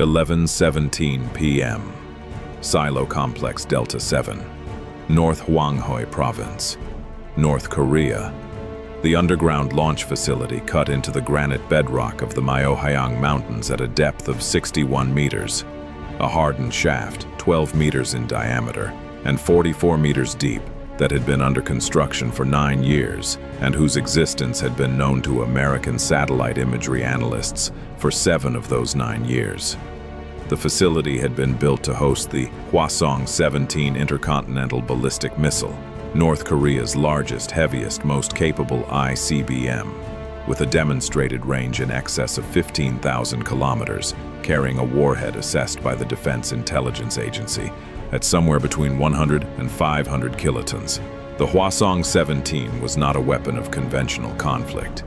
11:17 p.m. Silo Complex Delta 7, North Hwanghae Province, North Korea. The underground launch facility cut into the granite bedrock of the Myeohyang Mountains at a depth of 61 meters, a hardened shaft 12 meters in diameter and 44 meters deep that had been under construction for 9 years and whose existence had been known to American satellite imagery analysts for 7 of those 9 years. The facility had been built to host the Hwasong-17 intercontinental ballistic missile, North Korea's largest, heaviest, most capable ICBM, with a demonstrated range in excess of 15,000 kilometers, carrying a warhead assessed by the Defense Intelligence Agency at somewhere between 100 and 500 kilotons. The Hwasong-17 was not a weapon of conventional conflict.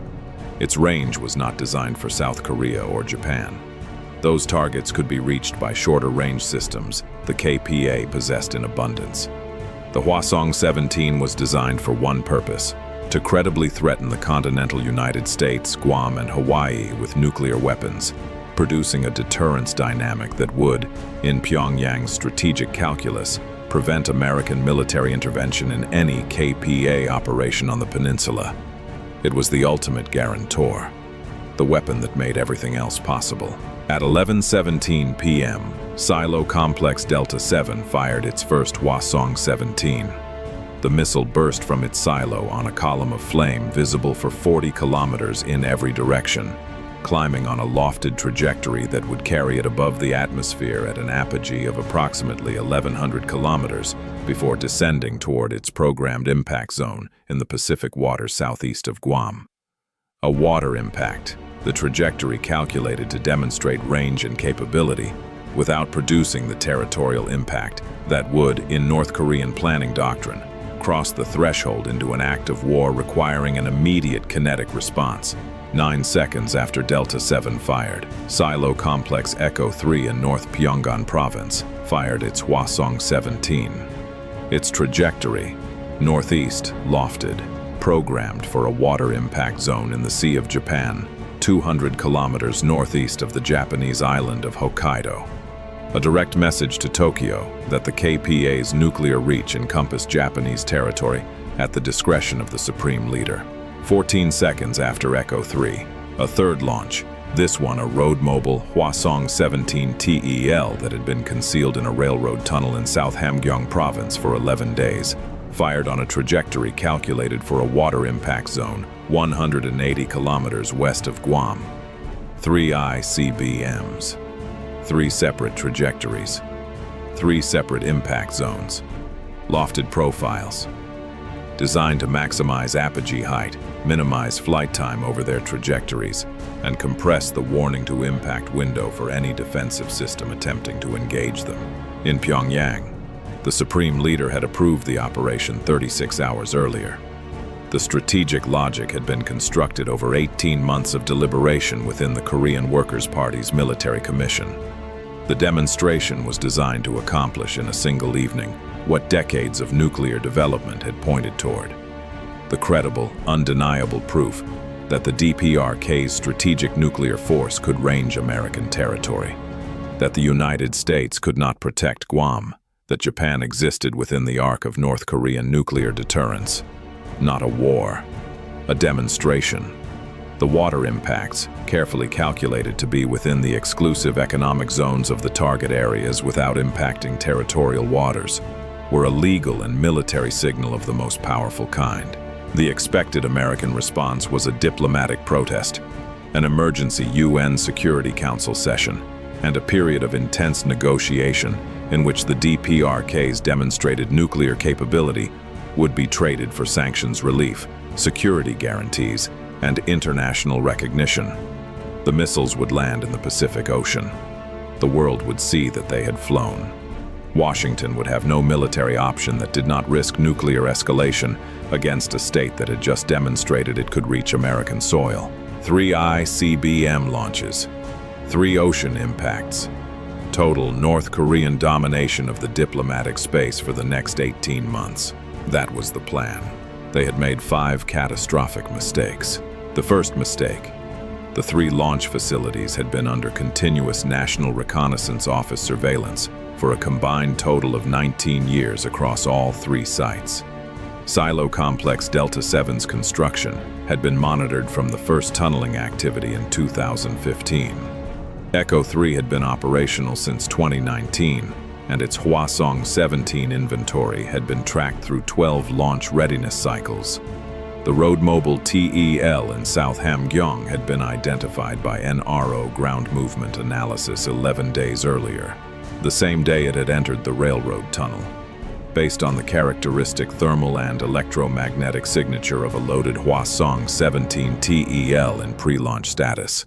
Its range was not designed for South Korea or Japan. Those targets could be reached by shorter range systems the KPA possessed in abundance. The Hwasong-17 was designed for one purpose: to credibly threaten the continental United States, Guam, and Hawaii with nuclear weapons, producing a deterrence dynamic that would, in Pyongyang's strategic calculus, prevent American military intervention in any KPA operation on the peninsula. It was the ultimate guarantor, the weapon that made everything else possible. At 11:17 p.m., Silo Complex Delta 7 fired its first Hwasong-17. The missile burst from its silo on a column of flame visible for 40 kilometers in every direction, climbing on a lofted trajectory that would carry it above the atmosphere at an apogee of approximately 1,100 kilometers before descending toward its programmed impact zone in the Pacific waters southeast of Guam. A water impact, the trajectory calculated to demonstrate range and capability without producing the territorial impact that would, in North Korean planning doctrine, cross the threshold into an act of war requiring an immediate kinetic response. 9 seconds after Delta 7 fired, Silo Complex Echo 3 in North Pyongyang Province fired its Hwasong-17. Its trajectory, northeast, lofted, programmed for a water impact zone in the Sea of Japan, 200 kilometers northeast of the Japanese island of Hokkaido. A direct message to Tokyo that the KPA's nuclear reach encompassed Japanese territory at the discretion of the Supreme Leader. 14 seconds after Echo 3, a third launch, this one a road-mobile Hwasong-17 TEL that had been concealed in a railroad tunnel in South Hamgyong Province for 11 days, fired on a trajectory calculated for a water impact zone 180 kilometers west of Guam. 3 ICBMs. 3 separate trajectories. 3 separate impact zones. Lofted profiles. Designed to maximize apogee height, minimize flight time over their trajectories, and compress the warning to impact window for any defensive system attempting to engage them. In Pyongyang, the Supreme Leader had approved the operation 36 hours earlier. The strategic logic had been constructed over 18 months of deliberation within the Korean Workers' Party's military commission. The demonstration was designed to accomplish in a single evening what decades of nuclear development had pointed toward: the credible, undeniable proof that the DPRK's strategic nuclear force could range American territory, that the United States could not protect Guam, that Japan existed within the arc of North Korean nuclear deterrence. Not a war, a demonstration. The water impacts, carefully calculated to be within the exclusive economic zones of the target areas without impacting territorial waters, were a legal and military signal of the most powerful kind. The expected American response was a diplomatic protest, an emergency UN Security Council session, and a period of intense negotiation in which the DPRK's demonstrated nuclear capability would be traded for sanctions relief, security guarantees, and international recognition. The missiles would land in the Pacific Ocean. The world would see that they had flown. Washington would have no military option that did not risk nuclear escalation against a state that had just demonstrated it could reach American soil. 3 ICBM launches, 3 ocean impacts, total North Korean domination of the diplomatic space for the next 18 months. That was the plan. They had made 5 catastrophic mistakes. The first mistake, The 3 launch facilities had been under continuous National Reconnaissance Office surveillance for a combined total of 19 years across all 3 sites. Silo Complex Delta 7's construction had been monitored from the first tunneling activity in 2015. Echo 3 had been operational since 2019, and its Hwasong 17 inventory had been tracked through 12 launch readiness cycles. The Road Mobile TEL in South Hamgyong had been identified by NRO ground movement analysis 11 days earlier, the same day it had entered the railroad tunnel. Based on the characteristic thermal and electromagnetic signature of a loaded Hwasong 17 TEL in pre-launch status,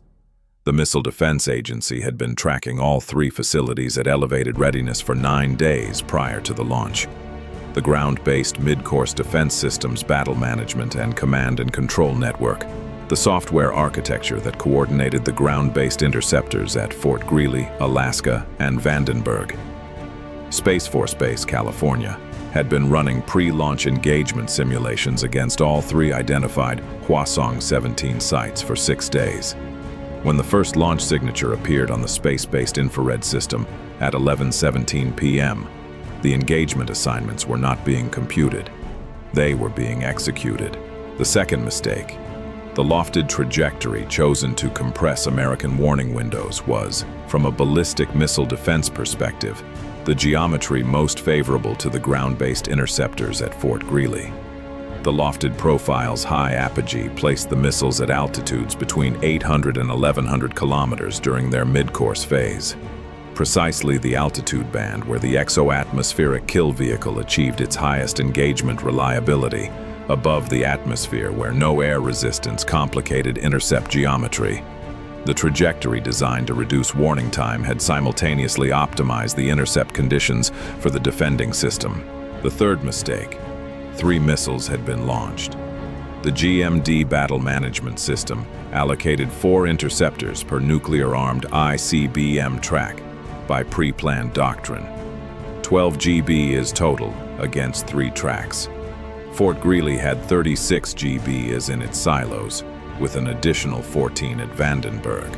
the Missile Defense Agency had been tracking all 3 facilities at elevated readiness for 9 days prior to the launch. The ground-based mid-course defense systems battle management and command and control network, the software architecture that coordinated the ground-based interceptors at Fort Greely, Alaska, and Vandenberg, Space Force Base, California, had been running pre-launch engagement simulations against all 3 identified Hwasong 17 sites for 6 days. When the first launch signature appeared on the space-based infrared system at 11:17 p.m., the engagement assignments were not being computed. They were being executed. The second mistake, the lofted trajectory chosen to compress American warning windows was, from a ballistic missile defense perspective, the geometry most favorable to the ground-based interceptors at Fort Greely. The lofted profile's high apogee placed the missiles at altitudes between 800 and 1100 kilometers during their mid-course phase, precisely the altitude band where the exo-atmospheric kill vehicle achieved its highest engagement reliability, above the atmosphere where no air resistance complicated intercept geometry. The trajectory designed to reduce warning time had simultaneously optimized the intercept conditions for the defending system. The third mistake, 3 missiles had been launched. The GMD battle management system allocated 4 interceptors per nuclear-armed ICBM track by pre-planned doctrine. 12 GB is total against 3 tracks. Fort Greely had 36 GB as in its silos, with an additional 14 at Vandenberg.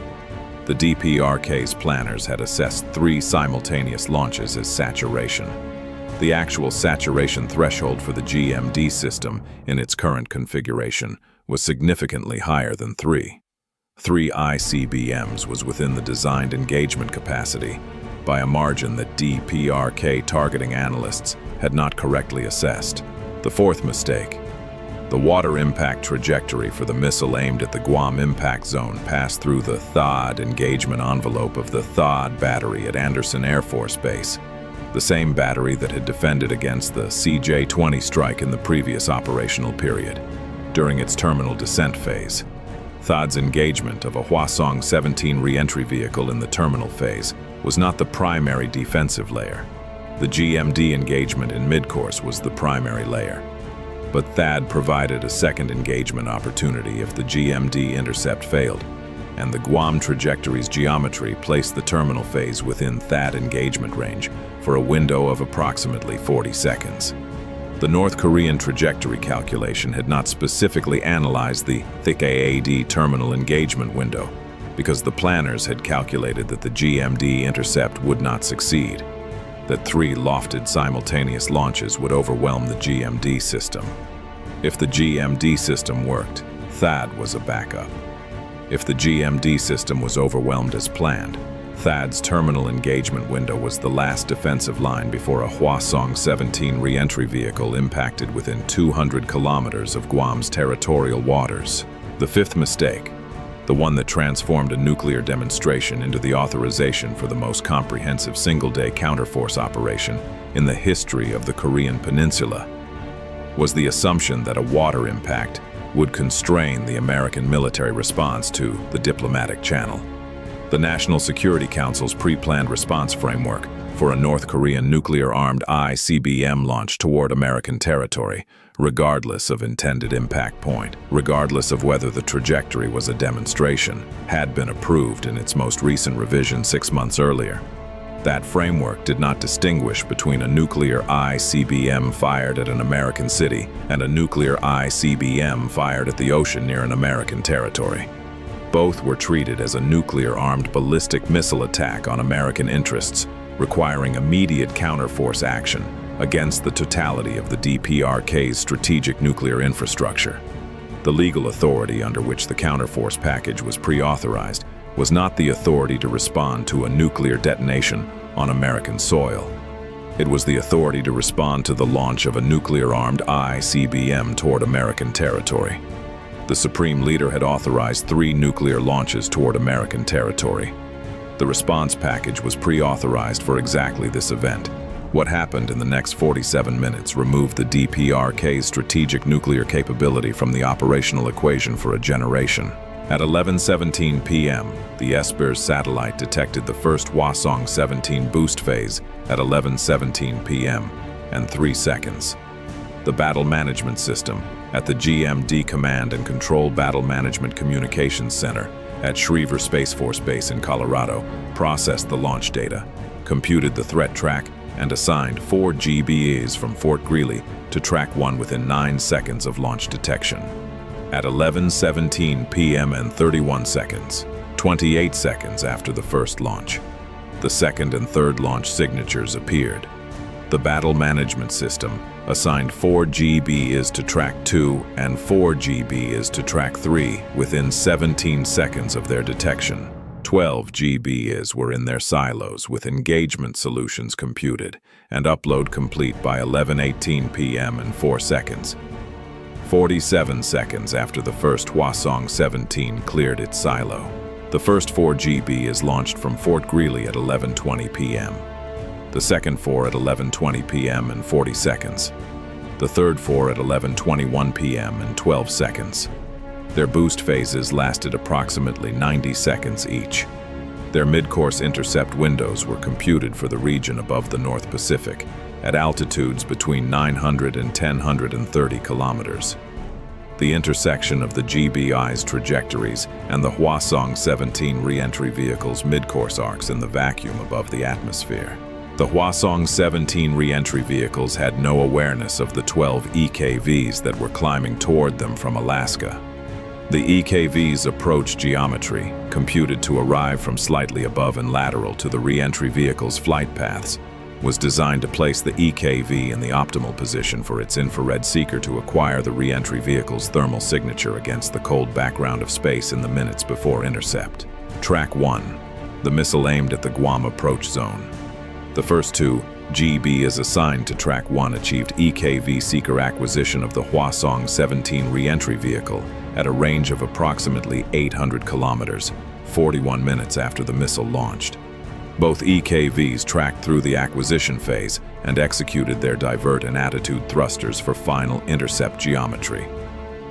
The DPRK's planners had assessed 3 simultaneous launches as saturation. The actual saturation threshold for the GMD system in its current configuration was significantly higher than 3. 3 ICBMs was within the designed engagement capacity by a margin that DPRK targeting analysts had not correctly assessed. The fourth mistake, the water impact trajectory for the missile aimed at the Guam impact zone passed through the THAAD engagement envelope of the THAAD battery at Andersen Air Force Base, the same battery that had defended against the CJ-20 strike in the previous operational period. During its terminal descent phase, THAAD's engagement of a Hwasong 17 re-entry vehicle in the terminal phase was not the primary defensive layer. The GMD engagement in mid-course was the primary layer. But THAAD provided a second engagement opportunity if the GMD intercept failed, and the Guam trajectory's geometry placed the terminal phase within THAAD engagement range for a window of approximately 40 seconds. The North Korean trajectory calculation had not specifically analyzed the thick AAD terminal engagement window because the planners had calculated that the GMD intercept would not succeed, that 3 lofted simultaneous launches would overwhelm the GMD system. If the GMD system worked, THAAD was a backup. If the GMD system was overwhelmed as planned, THAAD's terminal engagement window was the last defensive line before a Hwasong 17 re-entry vehicle impacted within 200 kilometers of Guam's territorial waters. The fifth mistake, the one that transformed a nuclear demonstration into the authorization for the most comprehensive single-day counterforce operation in the history of the Korean peninsula, was the assumption that a water impact would constrain the American military response to the diplomatic channel. The National Security Council's pre-planned response framework for a North Korean nuclear-armed ICBM launch toward American territory, regardless of intended impact point, regardless of whether the trajectory was a demonstration, had been approved in its most recent revision 6 months earlier. That framework did not distinguish between a nuclear ICBM fired at an American city and a nuclear ICBM fired at the ocean near an American territory. Both were treated as a nuclear-armed ballistic missile attack on American interests, requiring immediate counterforce action against the totality of the DPRK's strategic nuclear infrastructure. The legal authority under which the counterforce package was pre-authorized was not the authority to respond to a nuclear detonation on American soil. It was the authority to respond to the launch of a nuclear-armed ICBM toward American territory. The Supreme Leader had authorized 3 nuclear launches toward American territory. The response package was pre-authorized for exactly this event. What happened in the next 47 minutes removed the DPRK's strategic nuclear capability from the operational equation for a generation. At 11:17 p.m., the Esper's satellite detected the first Hwasong-17 boost phase at 11:17 p.m. and 3 seconds. The Battle Management System at the GMD Command and Control Battle Management Communications Center at Schriever Space Force Base in Colorado processed the launch data, computed the threat track, and assigned 4 GBEs from Fort Greely to track 1 within 9 seconds of launch detection. At 11:17 p.m. and 31 seconds, 28 seconds after the first launch, the second and third launch signatures appeared. The Battle Management System assigned 4 GBEs to track 2 and 4 GBEs to track 3 within 17 seconds of their detection. 12 GBEs were in their silos with engagement solutions computed and upload complete by 11:18 p.m. and 4 seconds. 47 seconds after the first Hwasong-17 cleared its silo. The first 4 GBEs launched from Fort Greely at 11:20 p.m. The second 4 at 11:20 p.m. and 40 seconds. The third 4 at 11:21 p.m. and 12 seconds. Their boost phases lasted approximately 90 seconds each. Their mid-course intercept windows were computed for the region above the North Pacific at altitudes between 900 and 1,030 kilometers. The intersection of the GBI's trajectories and the Hwasong-17 re-entry vehicle's mid-course arcs in the vacuum above the atmosphere. The Hwasong-17 re-entry vehicles had no awareness of the 12 EKVs that were climbing toward them from Alaska. The EKV's approach geometry, computed to arrive from slightly above and lateral to the re-entry vehicle's flight paths, was designed to place the EKV in the optimal position for its infrared seeker to acquire the re-entry vehicle's thermal signature against the cold background of space in the minutes before intercept. Track 1. The missile aimed at the Guam approach zone. The first 2 GBEs assigned to Track 1 achieved EKV seeker acquisition of the Hwasong-17 re-entry vehicle at a range of approximately 800 kilometers, 41 minutes after the missile launched. Both EKVs tracked through the acquisition phase and executed their divert and attitude thrusters for final intercept geometry.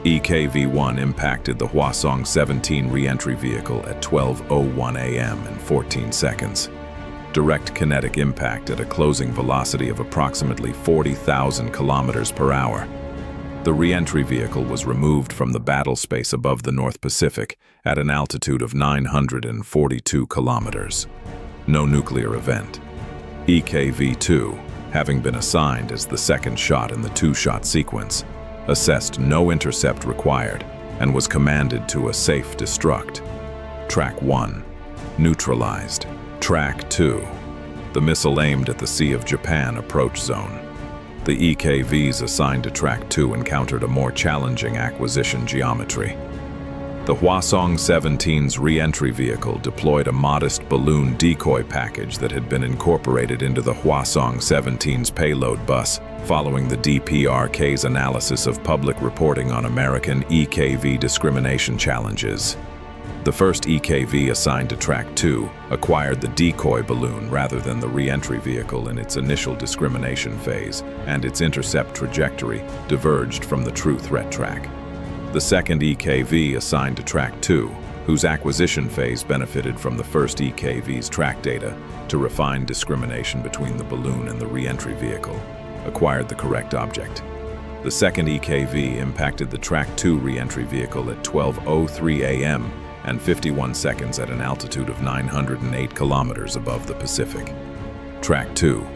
EKV-1 impacted the Hwasong-17 re-entry vehicle at 12:01 a.m. and 14 seconds. Direct kinetic impact at a closing velocity of approximately 40,000 kilometers per hour. The re-entry vehicle was removed from the battle space above the North Pacific at an altitude of 942 kilometers. No nuclear event. EKV-2, having been assigned as the second shot in the 2-shot sequence, assessed no intercept required and was commanded to a safe destruct. Track 1. Neutralized. Track 2. The missile aimed at the Sea of Japan approach zone. The EKVs assigned to Track 2 encountered a more challenging acquisition geometry. The Hwasong-17's re-entry vehicle deployed a modest balloon decoy package that had been incorporated into the Hwasong-17's payload bus following the DPRK's analysis of public reporting on American EKV discrimination challenges. The first EKV assigned to Track 2 acquired the decoy balloon rather than the re-entry vehicle in its initial discrimination phase, and its intercept trajectory diverged from the true threat track. The second EKV assigned to Track 2, whose acquisition phase benefited from the first EKV's track data to refine discrimination between the balloon and the re-entry vehicle, acquired the correct object. The second EKV impacted the Track 2 re-entry vehicle at 12:03 a.m. and 51 seconds at an altitude of 908 kilometers above the Pacific. Track 2.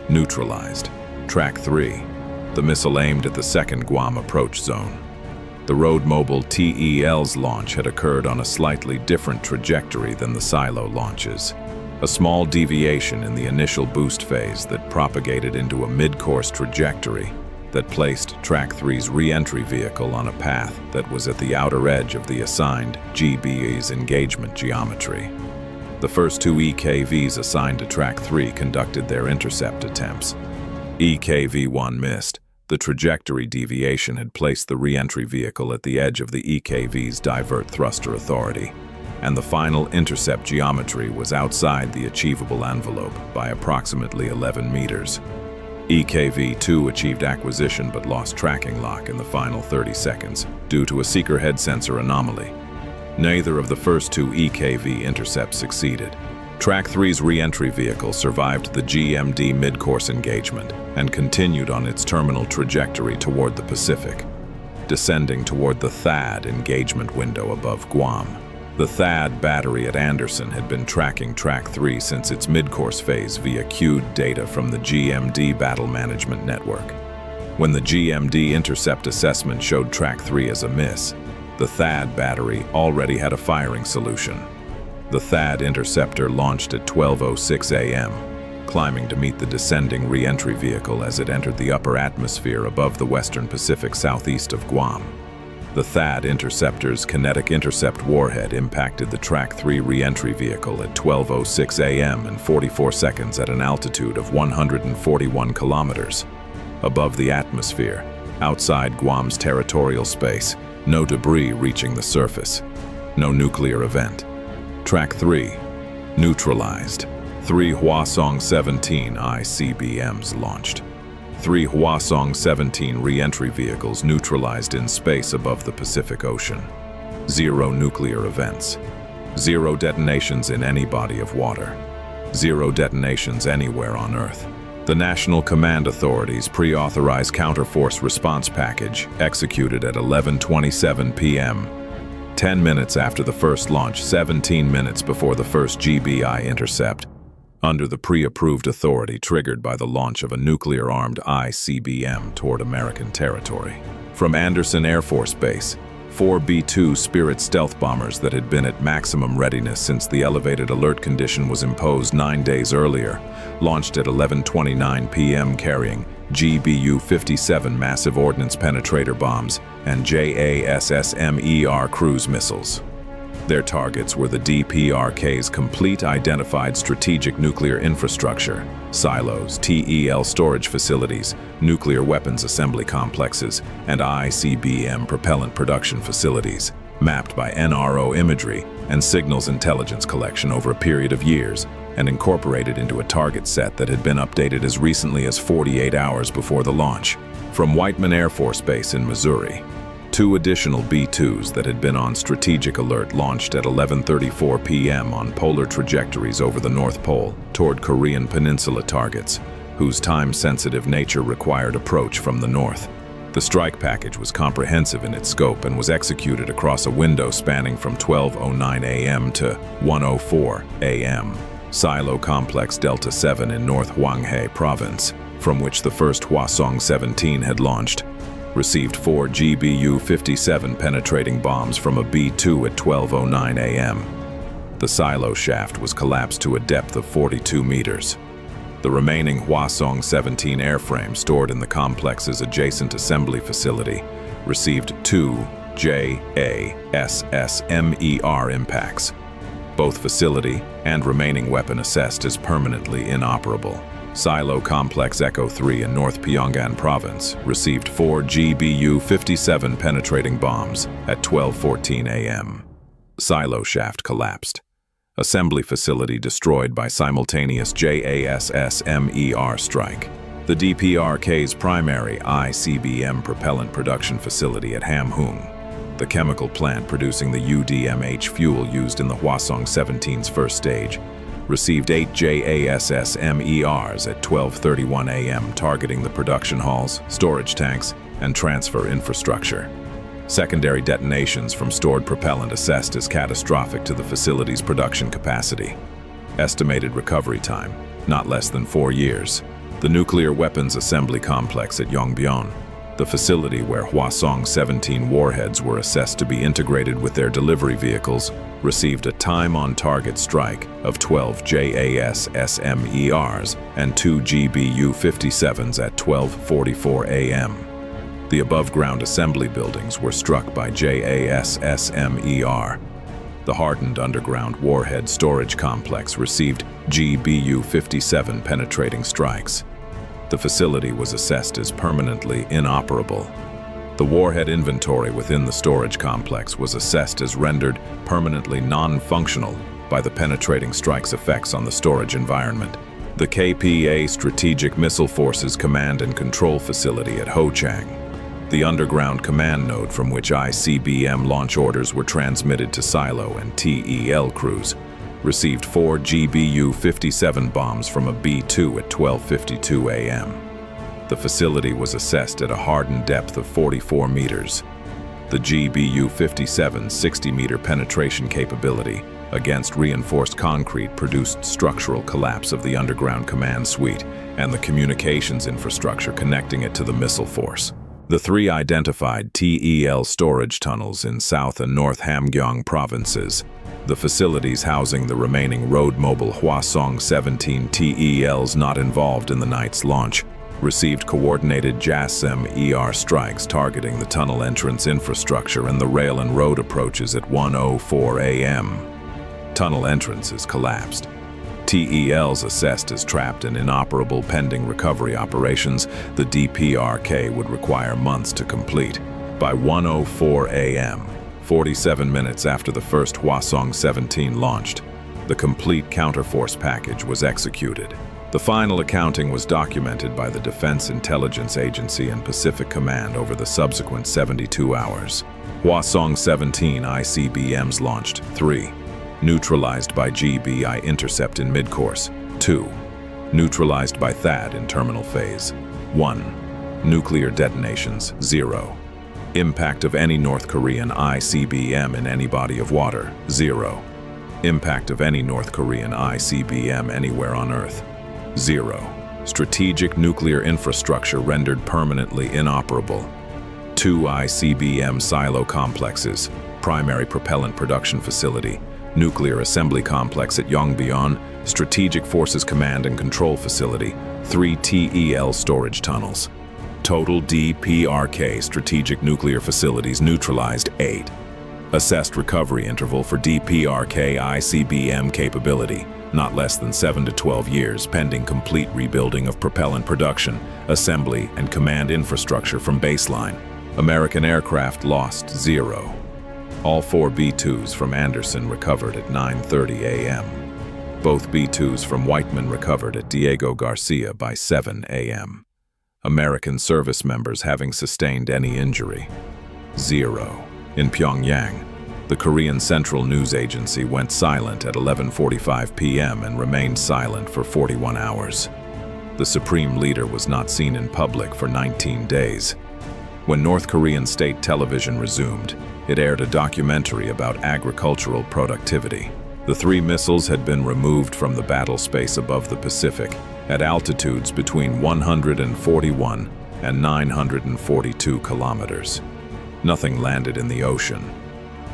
Neutralized. Track 3. The missile aimed at the second Guam approach zone. The road-mobile TEL's launch had occurred on a slightly different trajectory than the silo launches. A small deviation in the initial boost phase that propagated into a mid-course trajectory that placed Track 3's re-entry vehicle on a path that was at the outer edge of the assigned GBE's engagement geometry. The first two EKVs assigned to Track 3 conducted their intercept attempts. EKV-1 missed. The trajectory deviation had placed the re-entry vehicle at the edge of the EKV's divert thruster authority, and the final intercept geometry was outside the achievable envelope by approximately 11 meters. EKV-2 achieved acquisition but lost tracking lock in the final 30 seconds due to a seeker head sensor anomaly. Neither of the first two EKV intercepts succeeded. Track 3's re-entry vehicle survived the GMD mid-course engagement and continued on its terminal trajectory toward the Pacific, descending toward the THAAD engagement window above Guam. The THAAD battery at Anderson had been tracking Track 3 since its mid-course phase via queued data from the GMD Battle Management Network. When the GMD intercept assessment showed Track 3 as a miss, the THAAD battery already had a firing solution. The THAAD interceptor launched at 12:06 a.m., climbing to meet the descending re-entry vehicle as it entered the upper atmosphere above the western Pacific southeast of Guam. The THAAD interceptor's kinetic intercept warhead impacted the Track 3 re-entry vehicle at 12:06 a.m. and 44 seconds at an altitude of 141 kilometers. Above the atmosphere, outside Guam's territorial space, no debris reaching the surface. No nuclear event. Track 3, neutralized. 3 Hwasong-17 ICBMs launched. 3 Hwasong-17 re-entry vehicles neutralized in space above the Pacific Ocean. 0 nuclear events. 0 detonations in any body of water. 0 detonations anywhere on Earth. The National Command Authority's pre-authorized counterforce response package executed at 11:27 p.m. 10 minutes after the first launch, 17 minutes before the first GBI intercept, under the pre-approved authority triggered by the launch of a nuclear-armed ICBM toward American territory. From Anderson Air Force Base, 4 B-2 Spirit stealth bombers that had been at maximum readiness since the elevated alert condition was imposed 9 days earlier, launched at 11:29 p.m. carrying GBU-57 massive ordnance penetrator bombs and JASSMER cruise missiles. Their targets were the DPRK's complete identified strategic nuclear infrastructure, silos, TEL storage facilities, nuclear weapons assembly complexes, and ICBM propellant production facilities, mapped by NRO imagery and signals intelligence collection over a period of years, and incorporated into a target set that had been updated as recently as 48 hours before the launch. From Whiteman Air Force Base in Missouri, 2 additional B-2s that had been on strategic alert launched at 11:34 p.m. on polar trajectories over the North Pole toward Korean Peninsula targets, whose time-sensitive nature required approach from the north. The strike package was comprehensive in its scope and was executed across a window spanning from 12:09 a.m. to 1:04 a.m. Silo Complex Delta 7 in North Hwanghae Province, from which the first Hwasong-17 had launched, received 4 GBU-57 penetrating bombs from a B-2 at 12:09 a.m. The silo shaft was collapsed to a depth of 42 meters. The remaining Hwasong-17 airframe stored in the complex's adjacent assembly facility received 2 JASSMER impacts. Both facility and remaining weapon assessed as permanently inoperable. Silo Complex Echo 3 in North Pyongyang Province received 4 GBU-57 penetrating bombs at 12:14 a.m. Silo shaft collapsed. Assembly facility destroyed by simultaneous JASSMER strike. The DPRK's primary ICBM propellant production facility at Hamhung, the chemical plant producing the UDMH fuel used in the Hwasong-17's first stage, received 8 JASSMERs at 12:31 a.m. targeting the production halls, storage tanks, and transfer infrastructure. Secondary detonations from stored propellant assessed as catastrophic to the facility's production capacity. Estimated recovery time, not less than 4 years. The nuclear weapons assembly complex at Yongbyon, The facility where Hwasong-17 warheads were assessed to be integrated with their delivery vehicles received a time-on-target strike of 12 JAS SMERs and 2 GBU-57s at 12:44 a.m. The above-ground assembly buildings were struck by JAS SMER. The hardened underground warhead storage complex received GBU-57 penetrating strikes. The facility was assessed as permanently inoperable. The warhead inventory within the storage complex was assessed as rendered permanently non-functional by the penetrating strike's effects on the storage environment. The KPA Strategic Missile Forces Command and Control Facility at Hochang, the underground command node from which ICBM launch orders were transmitted to Silo and TEL crews, received 4 GBU-57 bombs from a B-2 at 12:52 a.m. The facility was assessed at a hardened depth of 44 meters. The GBU-57's 60-meter penetration capability against reinforced concrete produced structural collapse of the underground command suite and the communications infrastructure connecting it to the missile force. The 3 identified TEL storage tunnels in South and North Hamgyong provinces, the facilities housing the remaining road-mobile Hwasong-17 TELs not involved in the night's launch, received coordinated JASSM-ER strikes targeting the tunnel entrance infrastructure and the rail and road approaches at 1:04 a.m. Tunnel entrances collapsed. TELs assessed as trapped and inoperable pending recovery operations, the DPRK would require months to complete. By 1:04 a.m., 47 minutes after the first Hwasong-17 launched, the complete counterforce package was executed. The final accounting was documented by the Defense Intelligence Agency and Pacific Command over the subsequent 72 hours. Hwasong-17 ICBMs launched. 3. Neutralized by GBI intercept in mid-course. 2. Neutralized by THAAD in terminal phase. 1. Nuclear detonations. 0. Impact of any North Korean ICBM in any body of water. 0. Impact of any North Korean ICBM anywhere on Earth. 0. Strategic nuclear infrastructure rendered permanently inoperable. 2 ICBM silo complexes, primary propellant production facility, nuclear assembly complex at Yongbyon, Strategic Forces Command and Control Facility, 3 TEL storage tunnels. Total DPRK strategic nuclear facilities neutralized 8. Assessed recovery interval for DPRK ICBM capability, not less than 7 to 12 years, pending complete rebuilding of propellant production, assembly, and command infrastructure from baseline. American aircraft lost 0. All 4 B-2s from Anderson recovered at 9:30 a.m. Both B-2s from Whiteman recovered at Diego Garcia by 7 a.m. American service members having sustained any injury. 0. In Pyongyang, the Korean Central News Agency went silent at 11:45 p.m. and remained silent for 41 hours. The Supreme Leader was not seen in public for 19 days. When North Korean state television resumed, it aired a documentary about agricultural productivity. The 3 missiles had been removed from the battle space above the Pacific at altitudes between 141 and 942 kilometers. Nothing landed in the ocean.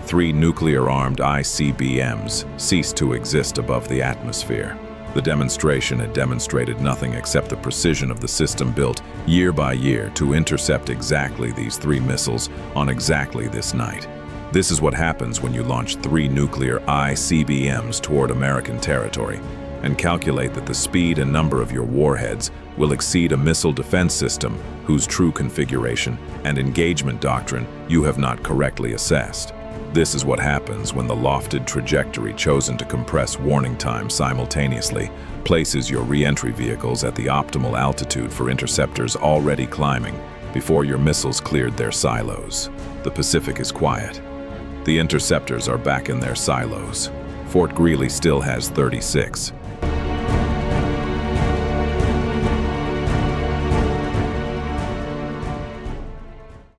3 nuclear-armed ICBMs ceased to exist above the atmosphere. The demonstration had demonstrated nothing except the precision of the system built year by year to intercept exactly these 3 missiles on exactly this night. This is what happens when you launch 3 nuclear ICBMs toward American territory and calculate that the speed and number of your warheads will exceed a missile defense system whose true configuration and engagement doctrine you have not correctly assessed. This is what happens when the lofted trajectory chosen to compress warning time simultaneously places your re-entry vehicles at the optimal altitude for interceptors already climbing before your missiles cleared their silos. The Pacific is quiet. The interceptors are back in their silos. Fort Greely still has 36.